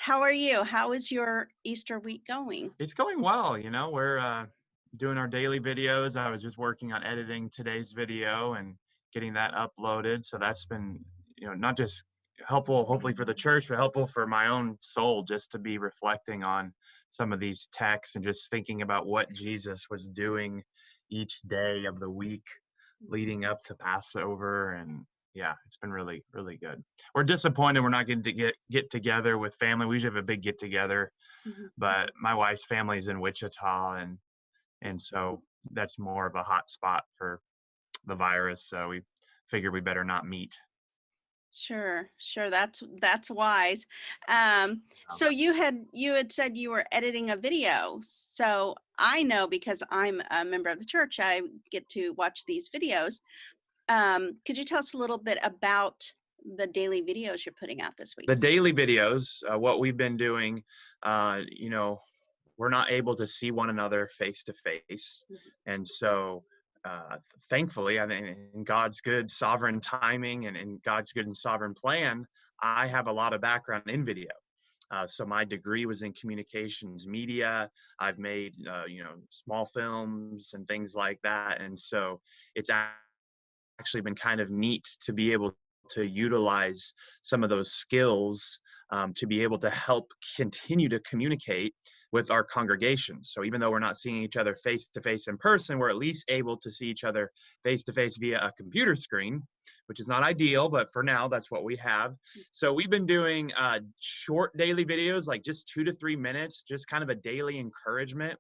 How are you? How is your Easter week going? It's going well, we're doing our daily videos. I was just working on editing today's video and getting that uploaded. So that's been, not just helpful, hopefully for the church, but helpful for my own soul just to be reflecting on some of these texts and just thinking about what Jesus was doing each day of the week leading up to Passover. And yeah, it's been really, really good. We're disappointed we're not getting to get together with family. We usually have a big get together, Mhm. but my wife's family is in Wichita, and so that's more of a hot spot for the virus. So we figured we better not meet. Sure, sure. That's wise. So you had said you were editing a video. So I know because I'm a member of the church, I get to watch these videos. Could you tell us a little bit about the daily videos you're putting out this week? The daily videos, what we've been doing, uh, you know, we're not able to see one another face to face, Mhm. and so thankfully, I mean, in God's good sovereign timing and in God's good and sovereign plan, I have a lot of background in video. So my degree was in communications media. I've made small films and things like that, and so it's actually been kind of neat to be able to utilize some of those skills to be able to help continue to communicate with our congregation. So even though we're not seeing each other face to face in person, we're at least able to see each other face to face via a computer screen, which is not ideal, but for now, that's what we have. So we've been doing short daily videos, like just 2 to 3 minutes, just kind of a daily encouragement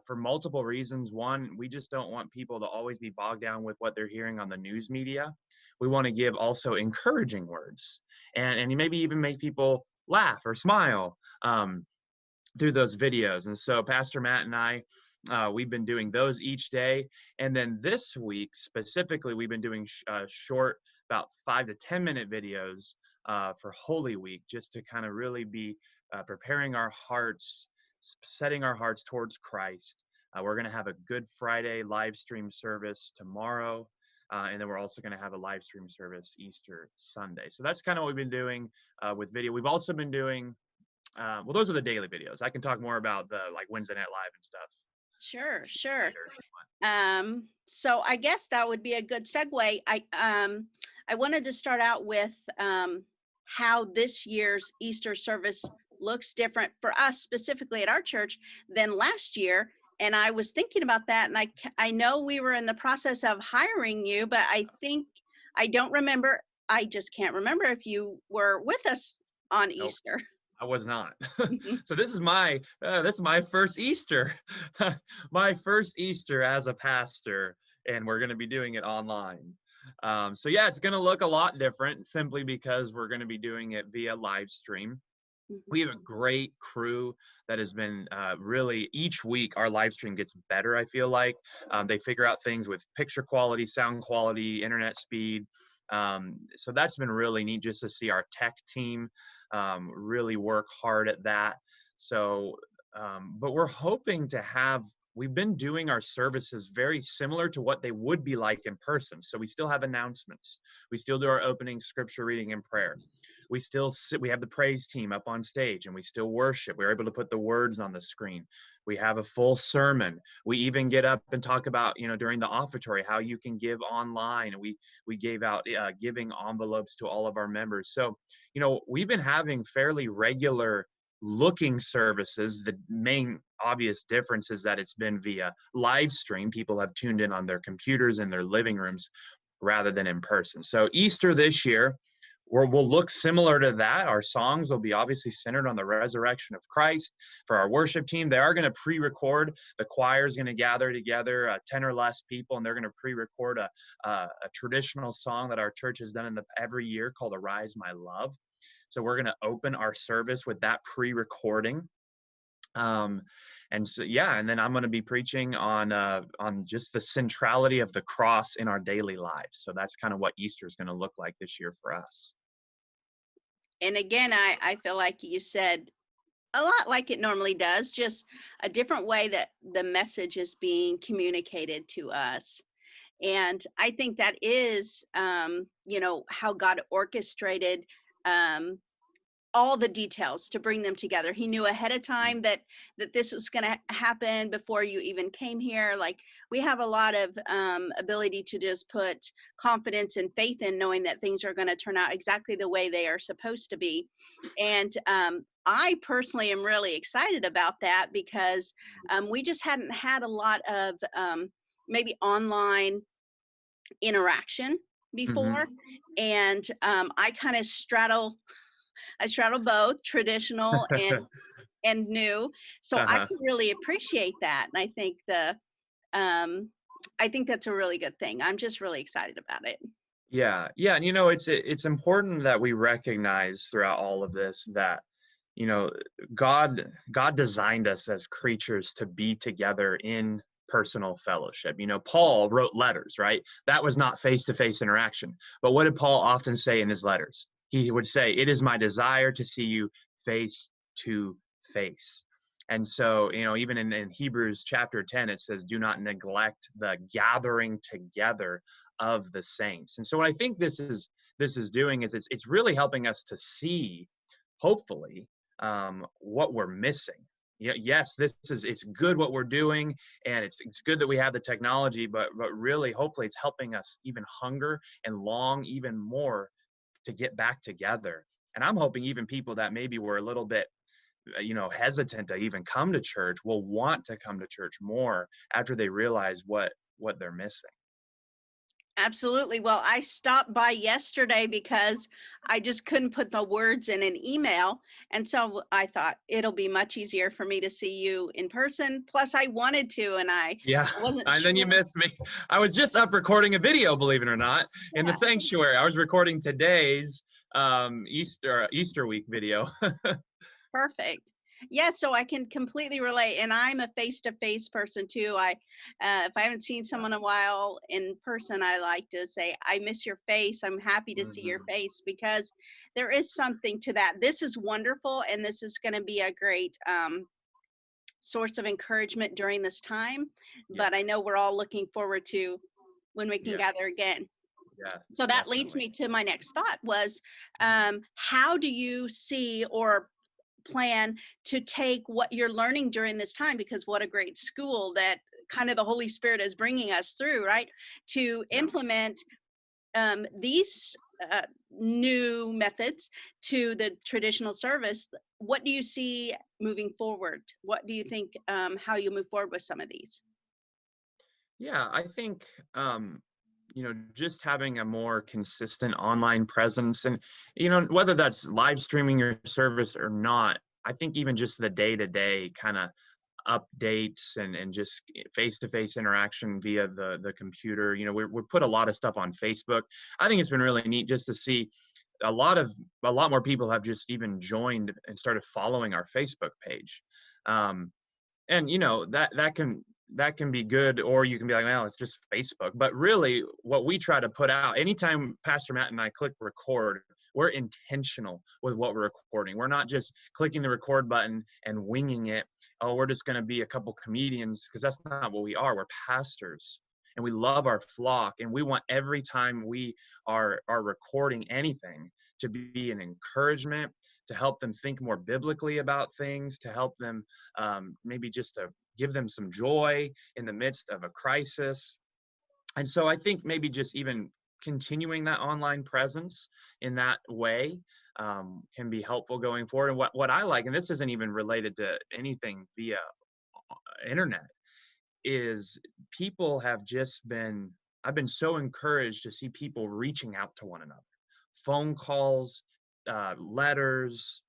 for multiple reasons. One, we just don't want people to always be bogged down with what they're hearing on the news media. We want to give also encouraging words and maybe even make people laugh or smile through those videos. And so Pastor Matt and I, we've been doing those each day. And then this week specifically, we've been doing short, about 5 to 10 minute videos for Holy Week, just to kind of really be preparing our hearts, setting our hearts towards Christ. We're going to have a Good Friday live stream service tomorrow. And then we're also going to have a live stream service Easter Sunday. So that's kind of what we've been doing with video. We've also been doing well, those are the daily videos. I can talk more about the like Wednesday Night Live and stuff Sure, sure. later. So I guess that would be a good segue. I wanted to start out with how this year's Easter service looks different for us specifically at our church than last year. And I was thinking about that, and I know we were in the process of hiring you, but I think I don't remember. I just can't remember if you were with us on Nope, Easter. I was not. So this is my first Easter, my first Easter as a pastor, and we're going to be doing it online. So yeah, it's going to look a lot different simply because we're going to be doing it via live stream. Mhm. We have a great crew that has been really each week our live stream gets better. I feel like they figure out things with picture quality, sound quality, internet speed. So that's been really neat just to see our tech team really work hard at that. So, but we're hoping to have. We've been doing our services very similar to what they would be like in person. So we still have announcements. We still do our opening scripture reading and prayer. We have the praise team up on stage and we still worship. We're able to put the words on the screen. We have a full sermon. We even get up and talk about, during the offertory, how you can give online. We gave out giving envelopes to all of our members. So, we've been having fairly regular looking services. The main obvious difference is that it's been via live stream. People have tuned in on their computers in their living rooms rather than in person. So Easter this year, we'll look similar to that. Our songs will be obviously centered on the resurrection of Christ. For our worship team, they are going to pre-record. The choir is going to gather together 10 or less people, and they're going to pre-record a traditional song that our church has done every year called Arise My Love. So we're going to open our service with that pre-recording. And so, yeah, and then I'm going to be preaching on just the centrality of the cross in our daily lives. So that's kind of what Easter is going to look like this year for us. And again, I feel like you said a lot like it normally does, just a different way that the message is being communicated to us. And I think that is, how God orchestrated. Um, all the details to bring them together. He knew ahead of time that this was going to happen before you even came here. Like, we have a lot of ability to just put confidence and faith in knowing that things are going to turn out exactly the way they are supposed to be. And I personally am really excited about that because we just hadn't had a lot of maybe online interaction Mm-hmm. before. And I kind of I straddle both traditional and new. So I Uh-huh. can really appreciate that. And um I think that's a really good thing. I'm just really excited about it. Yeah, yeah, and it's important that we recognize throughout all of this that you know God designed us as creatures to be together in personal fellowship. Paul wrote letters, right? That was not face-to-face interaction. But what did Paul often say in his letters? He would say, "It is my desire to see you face to face." And so, even in Hebrews chapter 10, it says, "Do not neglect the gathering together of the saints." And so what I think this is doing is it's really helping us to see, hopefully, what we're missing. Yes, it's good what we're doing, and it's good that we have the technology, but really, hopefully, it's helping us even hunger and long even more to get back together. And I'm hoping even people that maybe were a little bit hesitant to even come to church will want to come to church more after they realize what they're missing. Absolutely. Well, I stopped by yesterday because I just couldn't put the words in an email. And so I thought it'll be much easier for me to see you in person. Plus, I wanted to, and I Yeah, wasn't and then you sure. missed me. I was just up recording a video, believe it or not, in the Yeah, sanctuary. I was recording today's Easter week video. perfect. Yeah, so I can completely relate. And I'm a face-to-face person too. If I haven't seen someone in a while in person, I like to say, I miss your face. I'm happy to see your Mhm. face because there is something to that. This is wonderful, and this is going to be a great source of encouragement during this time. Yeah. But I know we're all looking forward to when we can gather Yes. again. So Yes, that leads definitely. me to my next thought was, Mhm. how do you see or plan to take what you're learning during this time, because what a great school that kind of the Holy Spirit is bringing us through, right, to Yeah. implement these new methods to the traditional service. What do you see moving forward? What do you think, how you move forward with some of these? Yeah, I think just having a more consistent online presence, and whether that's live streaming your service or not, I think even just the day-to-day kind of updates and just face-to-face interaction via the computer. We put a lot of stuff on Facebook. I think it's been really neat just to see a lot more people have just even joined and started following our Facebook page. And that can be good, or you can be like, well, it's just Facebook. But really, what we try to put out anytime Pastor Matt and I click record, we're intentional with what we're recording. We're not just clicking the record button and winging it. Oh, we're just going to be a couple comedians, because that's not what we are. We're pastors, and we love our flock, and we want every time we are recording anything to be an encouragement, to help them think more biblically about things, to help them maybe just to give them some joy in the midst of a crisis. And so I think maybe just even continuing that online presence in that way can be helpful going forward. And what I like, and this isn't even related to anything via internet, is people have just been, I've been so encouraged to see people reaching out to one another. Phone calls, letters,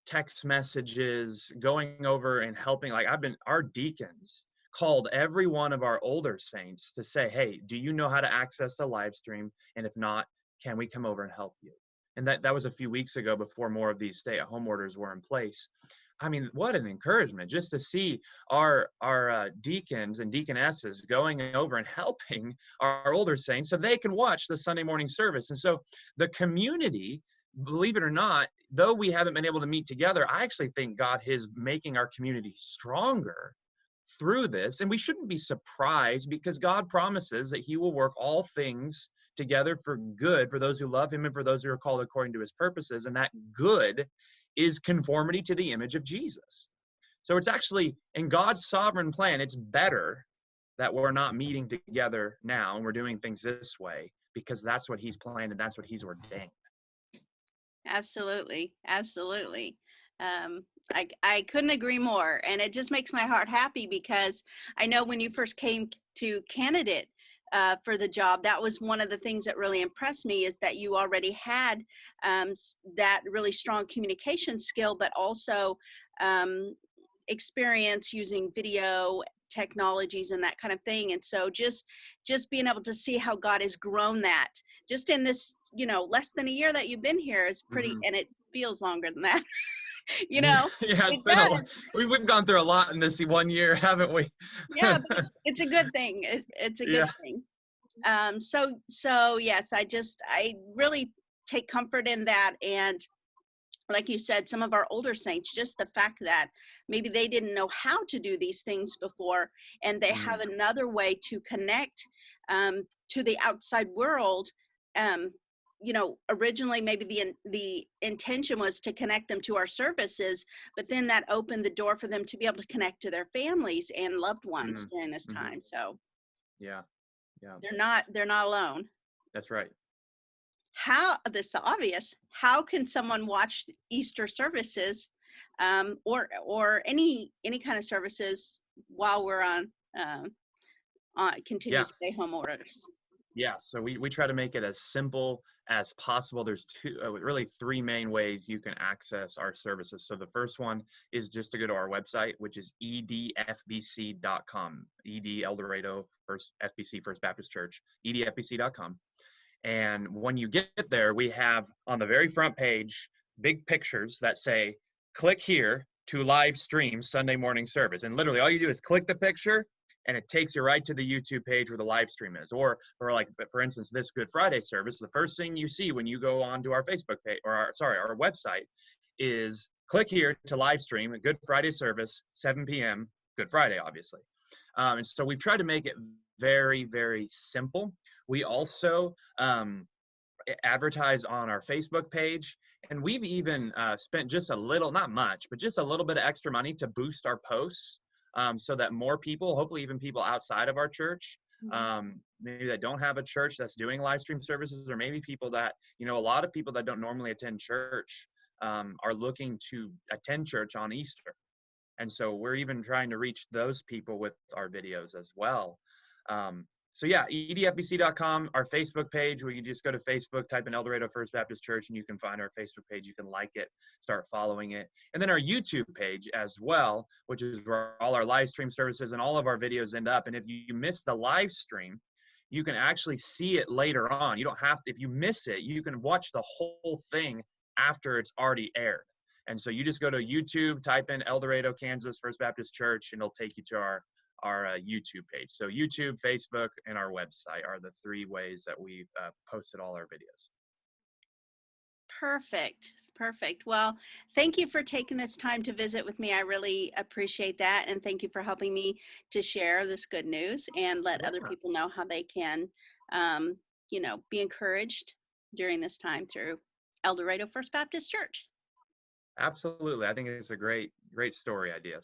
text messages, going over and helping. Like, our deacons called every one of our older saints to say, hey, do you know how to access the live stream? And if not, can we come over and help you? And that was a few weeks ago, before more of these stay-at-home orders were in place. I mean, what an encouragement just to see our deacons and deaconesses going over and helping our older saints so they can watch the Sunday morning service. And so the community, believe it or not, though we haven't been able to meet together, I actually think God is making our community stronger through this. And we shouldn't be surprised, because God promises that he will work all things together for good for those who love him and for those who are called according to his purposes. And that good is conformity to the image of Jesus. So it's actually in God's sovereign plan, it's better that we're not meeting together now and we're doing things this way, because that's what he's planned and that's what he's ordained. Absolutely. Absolutely. Um, I couldn't agree more. And it just makes my heart happy because I know when you first came to candidate for the job, that was one of the things that really impressed me, is that you already had that really strong communication skill, but also um, experience using video technologies and that kind of thing. And so just being able to see how God has grown that just in this, less than a year that you've been here is pretty, Hmm. and it feels longer than that. you Yeah, know yeah, it's it been a lot. does. We've gone through a lot in this 1 year, haven't we? Yeah, but it's a good thing. It's a good Yeah. thing. So yes, I really take comfort in that. And like you said, some of our older saints, just the fact that maybe they didn't know how to do these things before, and they have Mm, another way to connect to the outside world. Um, Originally maybe the intention was to connect them to our services, but then that opened the door for them to be able to connect to their families and loved ones mm, during this hmm. time. So Yeah, yeah, they're not alone. that's right. How This obvious, how can someone watch Easter services or any kind of services while we're on Yeah. continued stay home orders? Yeah, so we try to make it as simple as possible. There's really three main ways you can access our services. So the first one is just to go to our website, which is edfbc.com, ED El Dorado First FBC First Baptist Church, edfbc.com. And when you get there, we have on the very front page big pictures that say, click here to live stream Sunday morning service. And literally all you do is click the picture and it takes you right to the YouTube page where the live stream is. Or like, for instance, this Good Friday service, the first thing you see when you go onto our Facebook page, or our website, is click here to live stream a Good Friday service, 7 p.m., Good Friday, obviously. And so we've tried to make it very, very simple. We also advertise on our Facebook page, and we've even spent just a little, not much, but just a little bit of extra money to boost our posts, so that more people, hopefully even people outside of our church, Mhm. maybe that don't have a church that's doing live stream services, or maybe people that, a lot of people that don't normally attend church are looking to attend church on Easter. And so we're even trying to reach those people with our videos as well. So yeah, edfbc.com, our Facebook page, where you just go to Facebook, type in El Dorado First Baptist Church, and you can find our Facebook page. You can like it, start following it. And then our YouTube page as well, which is where all our live stream services and all of our videos end up. And if you miss the live stream, you can actually see it later on. You don't have to, if you miss it, you can watch the whole thing after it's already aired. And so you just go to YouTube, type in El Dorado, Kansas First Baptist Church, and it'll take you to our YouTube page. So YouTube, Facebook, and our website are the three ways that we've posted all our videos. Perfect. Well, thank you for taking this time to visit with me. I really appreciate that. And thank you for helping me to share this good news and let other Yeah, people know how they can, be encouraged during this time through El Dorado First Baptist Church. absolutely. I think it's a great story idea.